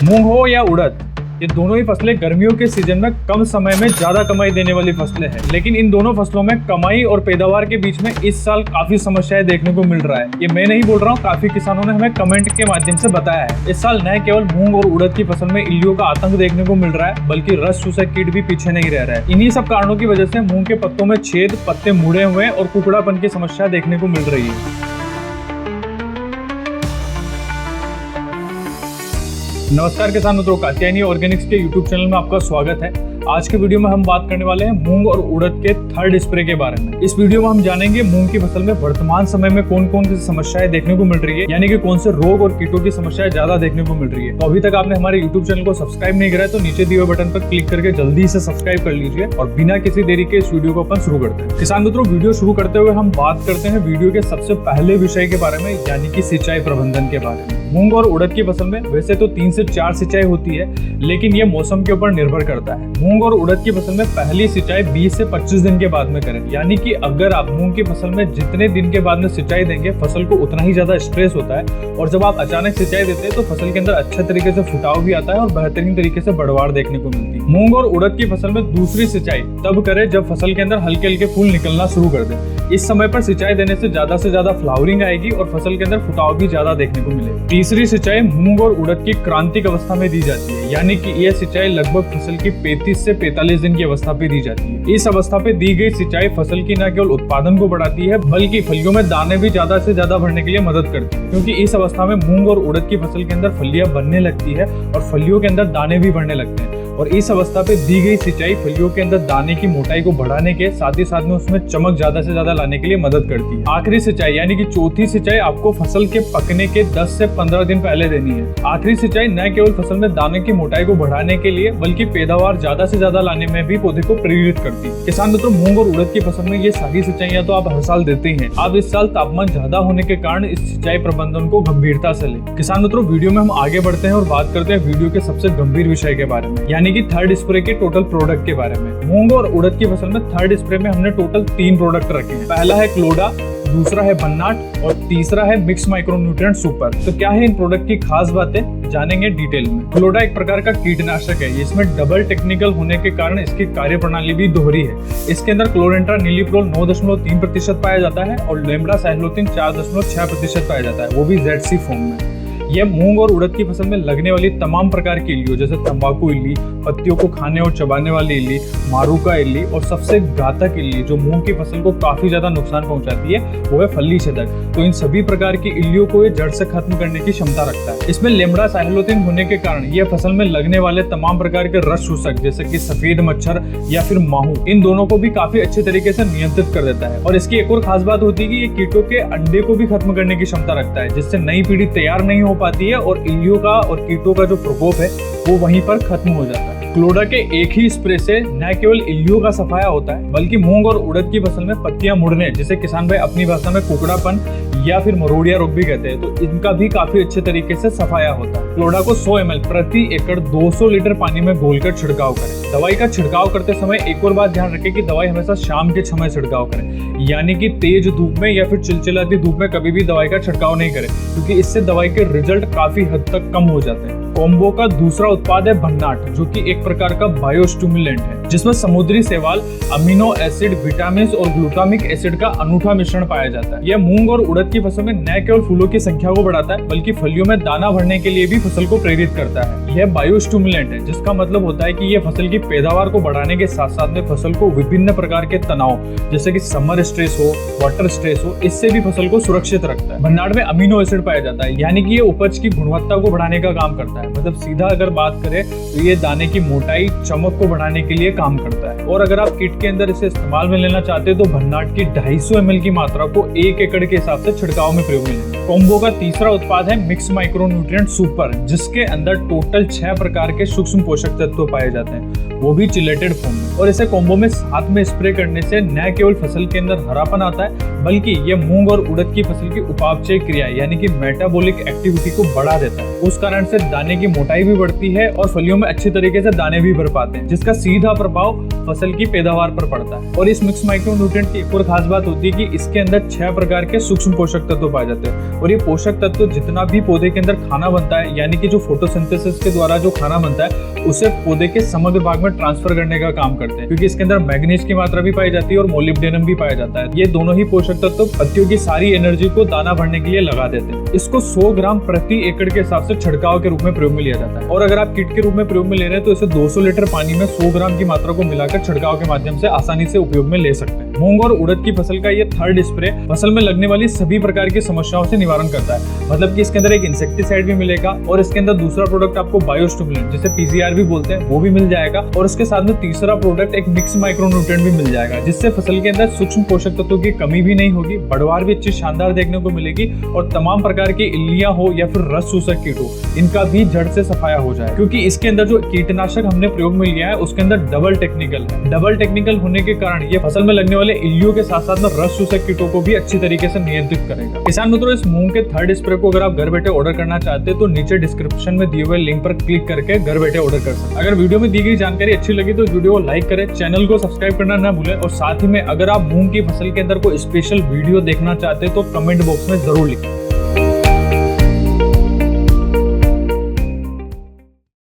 मूंग हो या उड़द, ये दोनों ही फसलें गर्मियों के सीजन में कम समय में ज्यादा कमाई देने वाली फसलें हैं। लेकिन इन दोनों फसलों में कमाई और पैदावार के बीच में इस साल काफी समस्याएं देखने को मिल रहा है। ये मैं नहीं बोल रहा हूँ, काफी किसानों ने हमें कमेंट के माध्यम से बताया है। इस साल न केवल मूंग और उड़द की फसल में इल्लियों का आतंक देखने को मिल रहा है, बल्कि रस चूसक कीट भी पीछे नहीं रह रहा है। इन्हीं सब कारणों की वजह से मूंग के पत्तों में छेद, पत्ते मुड़े हुए और कुकड़ापन की समस्या देखने को मिल रही है। नमस्कार किसान मित्रों, कात्यायनी ऑर्गेनिक्स के यूट्यूब चैनल में आपका स्वागत है। आज के वीडियो में हम बात करने वाले हैं मूंग और उड़द के थर्ड स्प्रे के बारे में। इस वीडियो में हम जानेंगे मूंग की फसल में वर्तमान समय में कौन कौन सी समस्याएं देखने को मिल रही है, यानी कि कौन से रोग और कीटों की समस्याएं ज्यादा देखने को मिल रही है। तो अभी तक आपने हमारे यूट्यूब चैनल को सब्सक्राइब नहीं करा है तो नीचे दिए हुए बटन पर क्लिक करके जल्दी से सब्सक्राइब कर लीजिए और बिना किसी देरी के इस वीडियो को अपन शुरू करते हैं। किसान मित्रों, वीडियो शुरू करते हुए हम बात करते हैं वीडियो के सबसे पहले विषय के बारे में, यानी कि सिंचाई प्रबंधन के बारे में। मूंग और उड़द की फसल में वैसे तो 3 से 4 सिंचाई होती है, लेकिन ये मौसम के ऊपर निर्भर करता है। मूंग और उड़द की फसल में पहली सिंचाई 20 से 25 दिन के बाद में करें, यानी कि अगर आप मूंग की फसल में जितने दिन के बाद में सिंचाई देंगे, फसल को उतना ही ज्यादा स्ट्रेस होता है। और जब आप अचानक सिंचाई देते हैं तो फसल के अंदर अच्छे तरीके से फुटाव भी आता है और बेहतरीन तरीके से बढ़वाड़ देखने को मिलती है। मूंग और उड़द की फसल में दूसरी सिंचाई तब करें जब फसल के अंदर हल्के हल्के फूल निकलना शुरू कर दे। इस समय पर सिंचाई देने से ज्यादा फ्लावरिंग आएगी और फसल के अंदर फुटाव भी ज्यादा देखने को मिलेगा। तीसरी सिंचाई मूंग और उड़द की क्रांतिक अवस्था में दी जाती है, यानी कि यह सिंचाई लगभग फसल की 35 से 45 दिन की अवस्था पे दी जाती है। इस अवस्था पे दी गई सिंचाई फसल की न केवल उत्पादन को बढ़ाती है, बल्कि फलियों में दाने भी ज्यादा से ज्यादा भरने के लिए मदद करती है, क्योंकि इस अवस्था में मूंग और उड़द की फसल के अंदर फलियां बनने लगती है और फलियों के अंदर दाने भी बढ़ने लगते हैं। और इस अवस्था पे दी गई सिंचाई फलियों के अंदर दाने की मोटाई को बढ़ाने के साथ ही साथ में उसमें चमक ज्यादा से ज्यादा लाने के लिए मदद करती है। आखिरी सिंचाई यानी कि चौथी सिंचाई आपको फसल के पकने के 10 से 15 दिन पहले देनी है। आखिरी सिंचाई न केवल फसल में दाने की मोटाई को बढ़ाने के लिए, बल्कि पैदावार ज्यादा से ज्यादा लाने में भी पौधे को प्रेरित करती है। किसान मित्रों, मूंग और उड़द की फसल में ये सारी सिंचाइयां तो आप हर साल देते ही हैं। अब इस साल तापमान ज्यादा होने के कारण इस सिंचाई प्रबंधन को गंभीरता से लें। किसान मित्रों, वीडियो में हम आगे बढ़ते हैं और बात करते हैं वीडियो के सबसे गंभीर विषय के बारे में, यानी कि थर्ड स्प्रे के टोटल प्रोडक्ट के बारे में। मूंग और उड़द की फसल में थर्ड स्प्रे में हमने टोटल 3 प्रोडक्ट रखे हैं। पहला है क्लोडा, दूसरा है बन्नाट और तीसरा है मिक्स माइक्रोन्यूट्रिएंट सुपर। तो क्या है इन प्रोडक्ट की खास बातें, जानेंगे डिटेल में। क्लोडा एक प्रकार का कीटनाशक है। इसमें डबल टेक्निकल होने के कारण इसकी कार्य प्रणाली भी दोहरी है। इसके अंदर क्लोरेंट्रा नीलीप्रोल 9.3% पाया जाता है और लेम्बडा साइक्लोथिन 4.6% पाया जाता है, वो भी ZC फॉर्म में। यह मूंग और उड़द की फसल में लगने वाली तमाम प्रकार की इल्लियों, जैसे तंबाकू इल्ली, पत्तियों को खाने और चबाने वाली इल्ली, मारूका इल्ली और सबसे घातक इल्ली जो मूंग की फसल को काफी ज्यादा नुकसान पहुंचाती है, वो है फल्ली छेदक। तो इन सभी प्रकार की इल्लियों को ये जड़ से खत्म करने की क्षमता रखता है। इसमें लेम्बडा साइक्लोथिन होने के कारण यह फसल में लगने वाले तमाम प्रकार के रस चूसक, जैसे कि सफेद मच्छर या फिर माहू, इन दोनों को भी काफी अच्छे तरीके से नियंत्रित कर देता है। और इसकी एक और खास बात होती है कि ये कीटों के अंडे को भी खत्म करने की क्षमता रखता है, जिससे नई पीढ़ी तैयार नहीं हो पाती है और इल्लियों का और कीटों का जो प्रकोप है वो वहीं पर खत्म हो जाता है। क्लोडा के एक ही स्प्रे से न केवल इल्लियों का सफाया होता है, बल्कि मूंग और उड़द की फसल में पत्तियां मुड़ने, जिसे किसान भाई अपनी भाषा में कुकड़ापन या फिर मरोड़िया रोग भी कहते हैं, तो इनका भी काफी अच्छे तरीके से सफाया होता है। क्लोडा को 100 ml प्रति एकड़ 200 लीटर पानी में घोलकर छिड़काव करें। दवाई का छिड़काव करते समय एक और बात ध्यान रखें कि दवाई हमेशा शाम के समय छिड़काव करें, यानी कि तेज धूप में या फिर चिलचिलाती धूप में कभी भी दवाई का छिड़काव नहीं करें, क्योंकि इससे दवाई के रिजल्ट काफी हद तक कम हो जाते हैं। कॉम्बो का दूसरा उत्पाद है भन्नाट, जो कि एक प्रकार का बायोस्टिमुलेंट है, जिसमें समुद्री शैवाल, अमीनो एसिड, विटामिन और ग्लूटामिक एसिड का अनूठा मिश्रण पाया जाता है। यह मूंग और उड़द की फसल में न केवल फूलों की संख्या को बढ़ाता है, बल्कि फलियों में दाना भरने के लिए भी फसल को प्रेरित करता है। यह बायोस्टिमुलेंट है, जिसका मतलब होता है कि यह फसल की पैदावार को बढ़ाने के साथ साथ में फसल को विभिन्न प्रकार के तनाव, जैसे कि समर स्ट्रेस हो, वाटर स्ट्रेस हो, इससे भी फसल को सुरक्षित रखता है। भन्नाट में अमीनो एसिड पाया जाता है, यानी कि ये उपज की गुणवत्ता को बढ़ाने का काम करता है। मतलब सीधा अगर बात करें तो ये दाने की मोटाई, चमक को बढ़ाने के लिए काम करता है। और अगर आप किट के अंदर इसे इस्तेमाल में लेना चाहते हैं तो भन्नाट की 250 ml की मात्रा को 1 एकड़ के हिसाब से छिड़काव में प्रयोग में लें। कॉम्बो का तीसरा उत्पाद है मिक्स माइक्रोन्यूट्रिएंट सुपर, जिसके अंदर टोटल 6 प्रकार के सूक्ष्म पोषक तत्व पाए जाते हैं, वो भी चिलेटेड फॉर्म में। और इसे कॉम्बो में साथ में स्प्रे करने से न केवल फसल के अंदर हरापन आता है, बल्कि ये मूंग और उड़द की फसल की उपापचय क्रिया यानी कि मेटाबॉलिक एक्टिविटी को बढ़ा देता है। उस कारण से दाने की मोटाई भी बढ़ती है और फलियों में अच्छी तरीके से दाने भी भर पाते हैं, जिसका सीधा प्रभाव फसल की पैदावार पर पड़ता है। और इस मिक्स माइक्रोन्यूट्रिएंट की एक और खास बात होती है कि इसके अंदर 6 प्रकार के सूक्ष्म पोषक तत्व पाए जाते हैं और ये पोषक तत्व जितना भी पौधे के अंदर खाना बनता है यानी कि जो फोटोसिंथेसिस के द्वारा जो खाना बनता है उसे पौधे के समग्र भाग में ट्रांसफर करने का काम करते हैं, क्योंकि इसके अंदर मैग्नीज की मात्रा भी पाई जाती है और मोलिब्डेनम भी पाया जाता है। ये दोनों ही पोषक तत्व पत्तियों की सारी एनर्जी को दाना भरने के लिए लगा देते हैं। इसको 100 ग्राम प्रति एकड़ के हिसाब से छिड़काव के रूप में प्रयोग में लिया जाता है और अगर आप किट के रूप में प्रयोग में ले रहे हैं तो इसे 200 लीटर पानी में 100 ग्राम की मात्रा को मिलाकर छिड़काव के माध्यम से आसानी से उपयोग में ले सकते हैं। मूंग और उड़द की फसल का ये थर्ड स्प्रे फसल में लगने वाली सभी प्रकार की समस्याओं से निवारण करता है। मतलब कि इसके अंदर एक इंसेक्टिसाइड भी मिलेगा और इसके अंदर दूसरा प्रोडक्ट आपको बायोस्टिमुलेंट जिसे पीसीआर भी बोलते हैं वो भी मिल जाएगा और उसके साथ में तीसरा प्रोडक्ट एक मिक्स माइक्रोन्यूट्रिएंट भी मिल जाएगा, जिससे फसल के अंदर सूक्ष्म पोषक तत्वों की कमी भी नहीं होगी, बढ़वार भी अच्छी शानदार देखने को मिलेगी और तमाम प्रकार की इल्लियां हो या फिर रस चूसक कीट हो इनका भी जड़ से सफाया हो जाए। क्योंकि इसके अंदर जो कीटनाशक हमने प्रयोग में लिया है उसके अंदर डबल टेक्निकल है। डबल टेक्निकल होने के कारण ये फसल में लगने वाले इल्लियों के साथ साथ में रस चूसक कीटों को भी अच्छी तरीके से नियंत्रित करेगा। किसान मित्रों, इस मूंग के थर्ड स्प्रे को अगर आप घर बैठे ऑर्डर करना चाहते हैं तो नीचे डिस्क्रिप्शन में दिए हुए लिंक पर क्लिक करके घर बैठे ऑर्डर कर सकते हैं। अगर वीडियो में दी गई जानकारी अच्छी लगी तो वीडियो को लाइक करें, चैनल को सब्सक्राइब करना ना भूलें और साथ ही में अगर आप मूंग की फसल के अंदर कोई स्पेशल वीडियो देखना चाहते हैं तो कमेंट बॉक्स में जरूर लिखें।